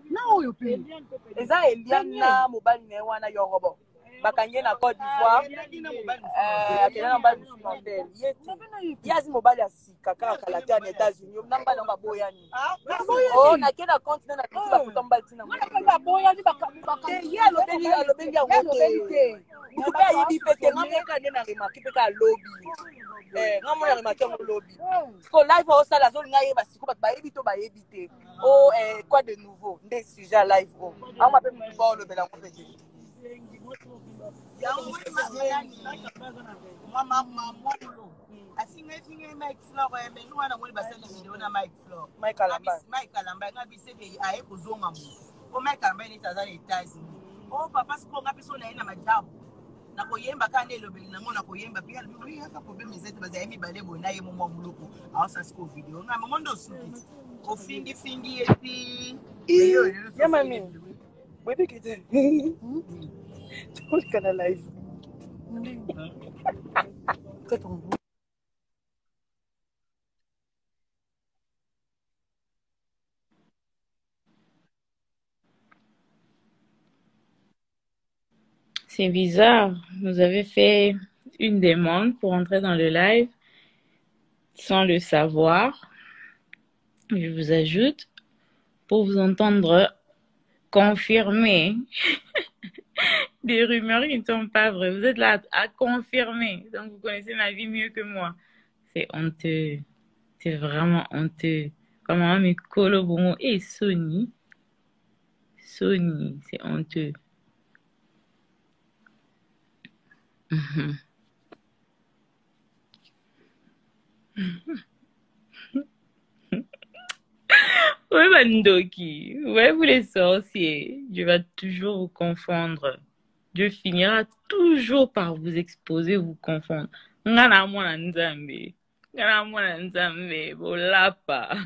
Non, yo pe. Eza Eliana mobali ne wana yorobo. Bakangie na Côte d'Ivoire. Akena na mobali musumantel. Yazi mobali asika kaka kalata na États-Unis. Namba na baboyani. Oh, na kena continent na kiba kutomba tina. Baboyani bakamba. Ye lobeli ya wote. Kutuka yibi pete ngameka nde na remarque pe ka lobby. Ngamo na remarque ngo lobby. Ko live au sala zo nga yeba siko ba yebi to ba yebi te. Oh quoi de nouveau? Nde sujet live oh. Ama pe mu ba lobela ngo pete. C'est bizarre. Vous avez fait une demande pour entrer dans le live sans le savoir. Je vous ajoute pour vous entendre confirmer des rumeurs qui ne sont pas vraies. Vous êtes là à confirmer. Donc, vous connaissez ma vie mieux que moi. C'est honteux. C'est vraiment honteux. Comment mes colobons et Sony. Sony, c'est honteux. Ouais, Bandoki. Ouais, vous les sorciers. Dieu va toujours vous confondre. Dieu finira toujours par vous exposer, vous confondre. Ngana mwana nzambe. Ngana mwana nzambe. Bolapa.